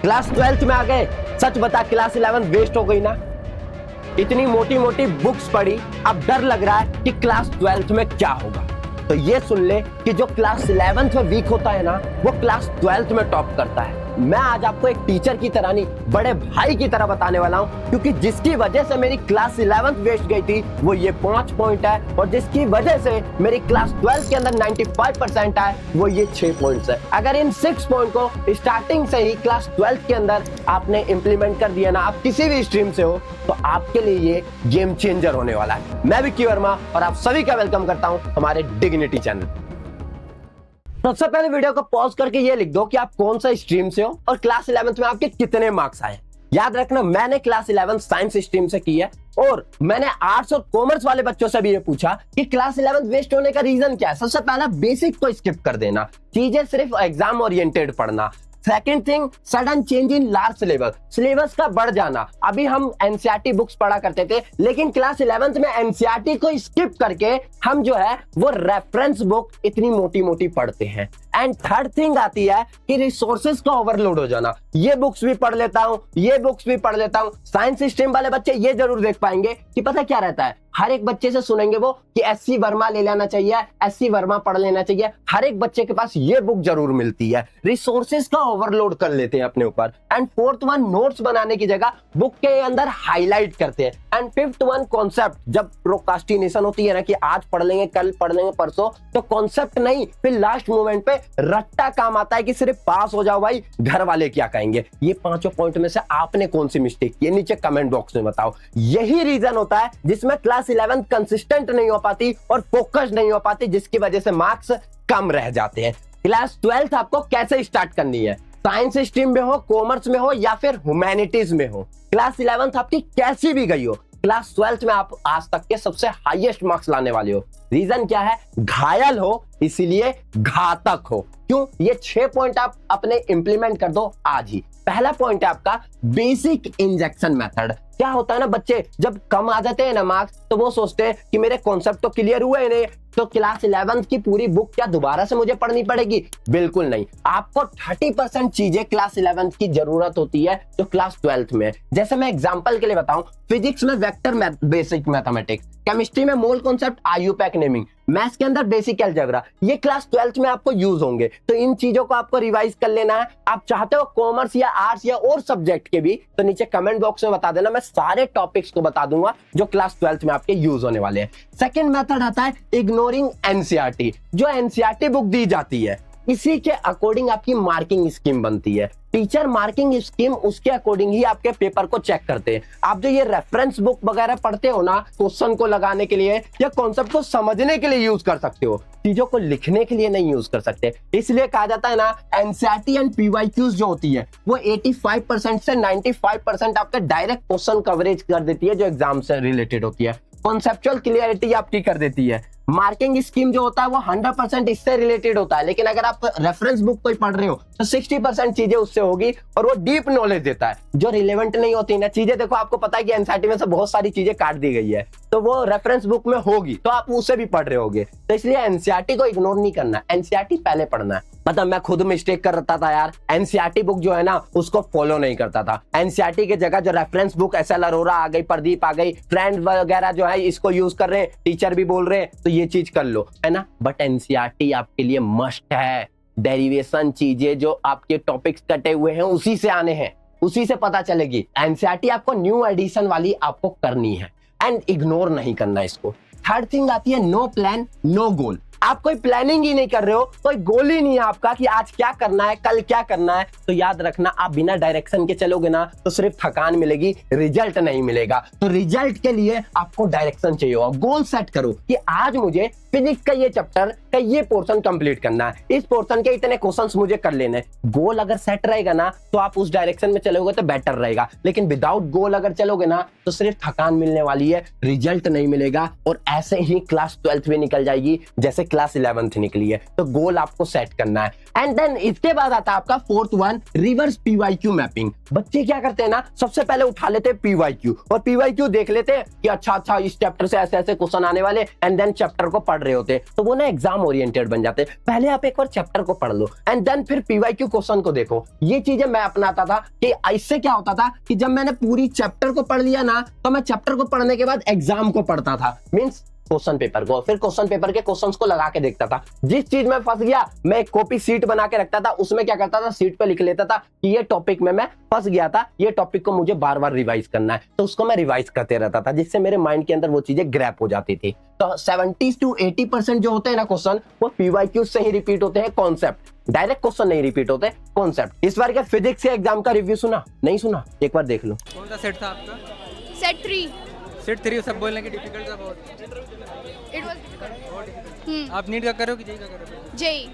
Class 12th में आ गए, सच बता क्लास 11 वेस्ट हो गई ना? इतनी मोटी मोटी बुक्स पढ़ी, अब डर लग रहा है कि क्लास 12th में क्या होगा। तो ये सुन ले कि जो क्लास 11th में वीक होता है ना, वो क्लास 12th में टॉप करता है। मैं आज आपको एक टीचर की तरह नहीं, बड़े भाई की तरह बताने वाला हूं, क्योंकि जिसकी वजह से मेरी क्लास 11th वेस्ट गई थी वो ये 5 पॉइंट है, और जिसकी वजह से मेरी क्लास 12 के अंदर 95% आए वो ये 6 पॉइंट्स है। अगर इन 6 पॉइंट को स्टार्टिंग से ही क्लास 12 के अंदर आपने इंप्लीमेंट कर दिया ना, आप किसी भी स्ट्रीम से हो, तो आपके लिए ये गेम चेंजर होने वाला है। मैं विक्की वर्मा और आप सभी का वेलकम करता हूं हमारे डिग्निटी चैनल। सबसे पहले वीडियो को पॉज करके ये लिख दो कि आप कौन सा स्ट्रीम से हो और क्लास 11th में आपके कितने मार्क्स आए। याद रखना, मैंने क्लास 11 साइंस स्ट्रीम से की है, और मैंने आर्ट्स और कॉमर्स वाले बच्चों से भी ये पूछा कि क्लास 11 वेस्ट होने का रीजन क्या है। सबसे पहला, बेसिक को स्किप कर देना, चीजें सिर्फ एग्जाम ओरिएंटेड पढ़ना। Second thing, sudden change in large syllabus का बढ़ जाना। अभी हम एनसीईआरटी बुक्स पढ़ा करते थे, लेकिन क्लास 11th में एनसीईआरटी को स्किप करके हम जो है वो रेफरेंस बुक इतनी मोटी मोटी पढ़ते हैं। एंड थर्ड थिंग आती है कि रिसोर्सेज का ओवरलोड हो जाना। ये बुक्स भी पढ़ लेता हूं, ये बुक्स भी पढ़ लेता हूं। साइंस स्ट्रीम वाले बच्चे ये जरूर देख पाएंगे कि पता क्या रहता है, हर एक बच्चे से सुनेंगे वो कि एससी वर्मा ले लेना चाहिए, एससी वर्मा पढ़ लेना चाहिए। हर एक बच्चे के पास ये बुक जरूर मिलती है। रिसोर्सेज का ओवरलोड कर लेते हैं अपने ऊपर। एंड फोर्थ वन, नोट्स बनाने की जगह बुक के अंदर हाईलाइट करते हैं। And fifth one, concept. जब प्रोक्रास्टिनेशन होती है ना कि आज पढ़ लेंगे, कल पढ़ लेंगे, परसों, तो कॉन्सेप्ट नहीं, फिर लास्ट मोमेंट पे रट्टा काम आता है कि सिर्फ पास हो जाओ भाई, घर वाले क्या कहेंगे। ये 5 पॉइंट में से आपने कौन सी मिस्टेक की है, नीचे कमेंट बॉक्स में बताओ। यही रीजन होता है जिसमें क्लास 11 कंसिस्टेंट नहीं हो पाती और फोकस नहीं हो पाती, जिसकी वजह से मार्क्स कम रह जाते हैं। क्लास 12 आपको कैसे स्टार्ट करनी है, साइंस स्ट्रीम में हो, कॉमर्स में हो या फिर ह्यूमैनिटीज में हो, क्लास 11 आपकी कैसी भी गई हो, क्लास 12 में आप आज तक के सबसे हाईएस्ट मार्क्स लाने वाले हो। रीजन क्या है? घायल हो इसीलिए घातक हो। क्यों? ये 6 पॉइंट आप अपने इंप्लीमेंट कर दो आज ही। पहला पॉइंट है आपका बेसिक इंजेक्शन मेथड। क्या होता है ना, बच्चे जब कम आ जाते हैं ना मार्क्स, तो वो सोचते हैं कि मेरे कॉन्सेप्ट तो क्लियर हुए नहीं, तो क्लास 11 की पूरी बुक क्या दोबारा से मुझे पढ़नी पड़ेगी? बिल्कुल नहीं। आपको 30% चीजें क्लास 11 की जरूरत होती है जो क्लास 12 में। जैसे मैं एग्जांपल के लिए बताऊं, फिजिक्स में वेक्टर बेसिक मैथमेटिक्स, केमिस्ट्री में mole concept, IUPAC naming, maths के अंदर बेसिक अलजेब्रा, ये क्लास 12 में आपको यूज होंगे। तो इन चीजों को आपको रिवाइज कर लेना है। आप चाहते हो कॉमर्स या आर्ट्स या और सब्जेक्ट के भी, तो नीचे कमेंट बॉक्स में बता देना, मैं सारे टॉपिक्स को बता दूंगा जो क्लास 12 में आपके यूज होने वाले हैं। सेकेंड मेथड आता है इग्नोरिंग एनसीईआरटी। जो एनसीईआरटी बुक दी जाती है, इसी के अकॉर्डिंग आपकी मार्किंग स्कीम बनती है। टीचर मार्किंग स्कीम उसके अकॉर्डिंग ही आपके पेपर को चेक करते हैं। आप जो ये रेफरेंस बुक वगैरह पढ़ते हो ना, क्वेश्चन को लगाने के लिए या कॉन्सेप्ट को समझने के लिए यूज कर सकते हो, चीजों को लिखने के लिए नहीं यूज कर सकते। इसलिए कहा जाता है ना, एनसीईआरटी एंड पीवाईक्यूज जो होती है वो 85% से 95% आपका डायरेक्ट क्वेश्चन कवरेज कर देती है जो एग्जाम से रिलेटेड होती है। कॉन्सेप्चुअल क्लियरिटी आपकी कर देती है। मार्किंग स्कीम जो होता है वो 100% इससे रिलेटेड होता है, लेकिन अगर आप रेफरेंस बुक कोई पढ़ रहे हो तो 60% चीजें उससे होगी, और वो डीप नॉलेज देता है। जो रिलेवेंट नहीं होती ना चीजें, देखो आपको पता है कि एनसीईआरटी में से बहुत सारी चीजें काट दी गई है, तो वो रेफरेंस बुक में होगी, तो आप उससे भी पढ़ रहे होगे। तो इसलिए एनसीईआरटी को इग्नोर नहीं करना, एनसीईआरटी पहले पढ़ना है। मतलब मैं खुद मिस्टेक कर रहा था यार, एनसीईआरटी बुक जो है ना उसको फॉलो नहीं करता था। एनसीईआरटी की जगह जो रेफरेंस बुक एसएल अरोरा आ गई, प्रदीप आ गई, फ्रेंड वगैरह जो है इसको यूज कर रहे हैं, टीचर भी बोल रहे हैं, तो ये चीज कर लो, है ना। बट एनसीईआरटी आपके लिए मस्ट है। डेरिवेशन चीजें जो आपके टॉपिक्स कटे हुए हैं उसी से आने हैं, उसी से पता चलेगी। एनसीईआरटी आपको न्यू एडिशन वाली आपको करनी है एंड इग्नोर नहीं करना इसको। थर्ड थिंग आती है नो प्लान नो गोल। आप कोई प्लानिंग ही नहीं कर रहे हो, कोई गोल ही नहीं है आपका कि आज क्या करना है, कल क्या करना है, तो याद रखना आप बिना डायरेक्शन के चलोगे ना तो सिर्फ थकान मिलेगी, रिजल्ट नहीं मिलेगा। तो रिजल्ट के लिए आपको डायरेक्शन चाहिए होगा। गोल सेट करो कि आज मुझे फिजिक्स का ये चैप्टर का ये पोर्शन कंप्लीट करना है, इस पोर्शन के इतने क्वेश्चंस मुझे कर लेने। गोल अगर सेट रहेगा ना तो आप उस डायरेक्शन में चलोगे तो बेटर रहेगा, लेकिन विदाउट गोल अगर चलोगे ना तो सिर्फ थकान मिलने वाली है, रिजल्ट नहीं मिलेगा, और ऐसे ही क्लास 12 भी निकल जाएगी जैसे क्लास 11th निकली है, तो गोल आपको सेट करना है। एंड देन इसके बाद आता है आपका fourth one, reverse PYQ mapping. बच्चे क्या करते हैं ना, सबसे पहले उठा लेते हैं पीवाईक्यू और पीवाईक्यू देख लेते हैं कि अच्छा इस चैप्टर से ऐसे ऐसे क्वेश्चन आने वाले, एंड देन चैप्टर को पढ़ रहे होते हैं, तो वो ना एग्जाम ओरिएंटेड बन जाते हैं। पहले आप एक बार चैप्टर को पढ़ लो एंड देन फिर पीवाईक्यू क्वेश्चन को देखो। ये चीजें मैं अपनाता था कि इससे क्या होता था कि जब मैंने पूरी चैप्टर को पढ़ लिया ना, तो मैं चैप्टर को पढ़ने के बाद एग्जाम को पढ़ता था, मींस क्वेश्चन पेपर को, फिर क्वेश्चन पेपर के क्वेश्चंस को लगा के देखता था। जिस चीज में फंस गया मैं एक कॉपी सीट बना के रखता था, उसमें क्या करता था, सीट पे लिख लेता था कि ये टॉपिक में मैं फंस गया था, ये टॉपिक को मुझे बार बार रिवाइज करना है, तो उसको मैं रिवाइज करते रहता था, जिससे मेरे माइंड के अंदर वो चीजें ग्रैप हो जाती थी। तो 70 से 80% जो होते हैं ना क्वेश्चन, वो पीवाईक्यू से ही रिपीट होते हैं, कॉन्सेप्ट, डायरेक्ट क्वेश्चन नहीं रिपीट होते, कॉन्सेप्ट। इस बार का फिजिक्स के एग्जाम का रिव्यू सुना नहीं सुना, एक बार देख लो। कौन सा सेट था आपका? सेट 3। सेट 3 सब बोलने की डिफिकल्ट था बहुत। It was difficult. आप नीट का करो कि जेई का करो? जेई।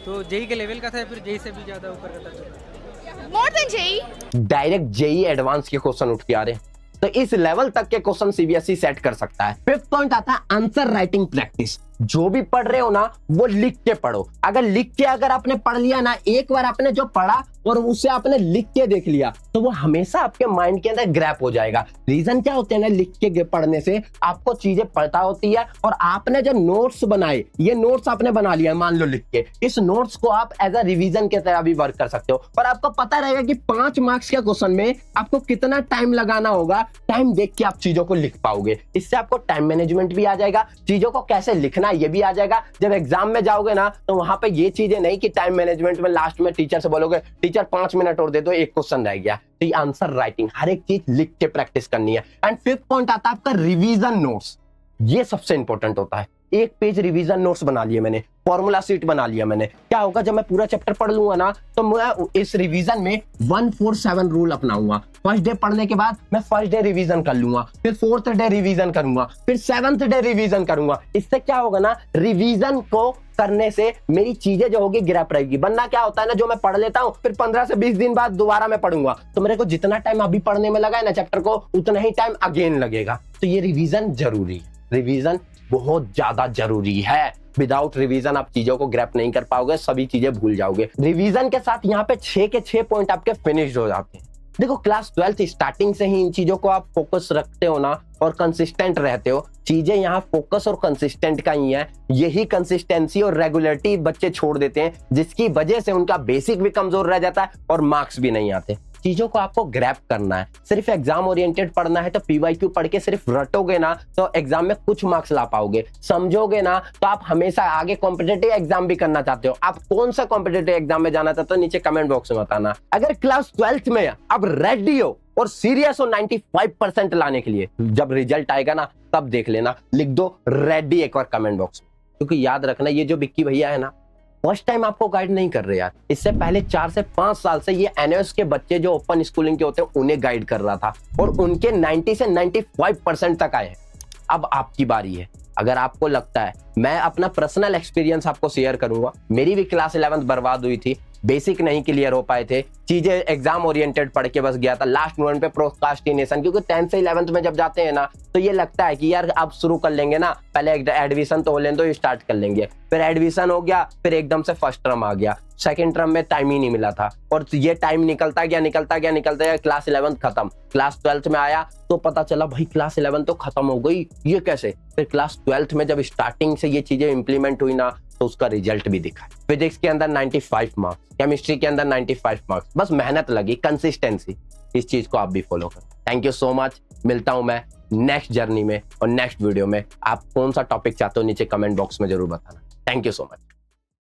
तो जेई के लेवल का था या फिर जेई से भी ज्यादा ऊपर का था? More than JEE. Direct JEE advanced के क्वेश्चन उठ के आ रहे, तो इस लेवल तक के क्वेश्चन सीबीएसई सेट कर सकता है। फिफ्थ पॉइंट आता है आंसर राइटिंग प्रैक्टिस। जो भी पढ़ रहे हो ना, वो लिख के पढ़ो। अगर आपने पढ़ लिया ना, एक बार आपने जो पढ़ा और उसे आपने लिख के देख लिया, तो वो हमेशा आपके माइंड के अंदर ग्रैप हो जाएगा। रीजन क्या होते हैं ना, लिख के पढ़ने से आपको चीजें पता होती है, और आपने जो नोट्स बनाए, ये नोट्स आपने बना लिया मान लो लिख के, इस नोट्स को आप एज अ रिवीजन के तरह भी वर्क कर सकते हो, और आपको पता रहेगा कि 5 मार्क्स के क्वेश्चन में आपको कितना टाइम लगाना होगा। टाइम देख के आप चीजों को लिख पाओगे, इससे आपको टाइम मैनेजमेंट भी आ जाएगा, चीजों को कैसे लिखना ये भी आ जाएगा। जब एग्जाम में जाओगे ना, तो वहां पे ये चीजें नहीं कि टाइम मैनेजमेंट में लास्ट में टीचर से बोलोगे टीचर 5 मिनट और दे दो, एक क्वेश्चन रह गया। तो ये आंसर राइटिंग, हर एक चीज लिख के प्रैक्टिस करनी है। एंड फिफ्थ पॉइंट आता है आपका रिवीजन नोट्स। ये सबसे इंपॉर्टेंट होता है। एक पेज रिवीजन नोट्स बना लिए मैंने, फॉर्मूला शीट बना लिया मैंने। क्या होगा, जब मैं पूरा चैप्टर पढ़ लूंगा ना, तो मैं इस रिवीजन में 147 रूल अपनाऊंगा। फर्स्ट डे पढ़ने के बाद मैं फर्स्ट डे रिवीजन कर लूंगा, फिर फोर्थ डे रिवीजन करूंगा, फिर 7th डे रिवीजन करूंगा। इससे क्या होगा ना, रिवीजन को करने से मेरी चीजें जो होगी ग्रैप रहेगी। वरना क्या होता है ना, जो मैं पढ़ लेता हूँ, फिर 15 से 20 दिन बाद दोबारा मैं पढ़ूंगा, तो मेरे को जितना टाइम अभी पढ़ने में लगा है ना चैप्टर को, उतना ही टाइम अगेन लगेगा। तो ये रिवीजन जरूरी है, रिवीजन बहुत ज्यादा जरूरी है। विदाउट रिवीजन आप चीजों को ग्रैप नहीं कर पाओगे, सभी चीजें भूल जाओगे। रिवीजन के साथ यहाँ पे 6 के 6 पॉइंट आपके फिनिश हो जाते हैं। देखो क्लास 12th स्टार्टिंग से ही इन चीजों को आप फोकस रखते हो ना, और कंसिस्टेंट रहते हो, चीजें यहाँ फोकस और कंसिस्टेंट का ही है। यही कंसिस्टेंसी और रेगुलरिटी बच्चे छोड़ देते हैं, जिसकी वजह से उनका बेसिक भी कमजोर रह जाता है और मार्क्स भी नहीं आते। चीजों को आपको ग्रैप करना है, सिर्फ एग्जाम ओरिएंटेड पढ़ना है, तो पीवाईक्यू पढ़ के सिर्फ रटोगे ना, तो एग्जाम में कुछ मार्क्स ला पाओगे। समझोगे ना, तो आप हमेशा आगे कॉम्पिटिटिव एग्जाम भी करना चाहते हो। आप कौन सा कॉम्पिटिटिव एग्जाम में जाना चाहते हो, नीचे कमेंट बॉक्स में बताना। अगर क्लास 12th में अब रेडी हो और सीरियस हो 95% लाने के लिए, जब रिजल्ट आएगा ना, तब देख लेना, लिख दो रेडी एक बार कमेंट बॉक्स में। क्योंकि याद रखना, ये जो विक्की भैया है ना, फर्स्ट टाइम आपको गाइड नहीं कर रहे यार। इससे पहले 4 से 5 साल से ये एनएस के बच्चे जो ओपन स्कूलिंग के होते हैं, उन्हें गाइड कर रहा था, और उनके 90 से 95% तक आए। अब आपकी बारी है। अगर आपको लगता है, मैं अपना पर्सनल एक्सपीरियंस आपको शेयर करूंगा। मेरी भी क्लास 11th बर्बाद हुई थी, बेसिक नहीं क्लियर हो पाए थे, चीजें एग्जाम ओरिएंटेड पढ़ के बस गया था। लास्ट मोमेंट पे प्रोक्रास्टिनेशन, क्योंकि 10th से 11th में जब जाते हैं ना, तो ये लगता है कि यार अब शुरू कर लेंगे ना, पहले एडमिशन तो हो लें, तो स्टार्ट कर लेंगे। फिर एडमिशन हो गया, फिर एकदम से फर्स्ट टर्म आ गया, सेकंड टर्म में टाइम ही नहीं मिला था, और ये टाइम निकलता गया, क्लास 11th खत्म। क्लास 12th में आया तो पता चला भाई क्लास 11th तो खत्म हो गई, ये कैसे। फिर क्लास 12th में जब स्टार्टिंग से ये चीजें इंप्लीमेंट हुई ना, तो उसका रिजल्ट भी दिखा। फिजिक्स के अंदर 95 मार्क्स, केमिस्ट्री के अंदर 95 मार्क्स। बस मेहनत लगी, कंसिस्टेंसी, इस चीज को आप भी फॉलो करो। Thank you so much. मिलता हूं मैं नेक्स्ट जर्नी में और नेक्स्ट वीडियो में। आप कौन सा टॉपिक चाहते हो, नीचे कमेंट बॉक्स में जरूर बताना। Thank you so much.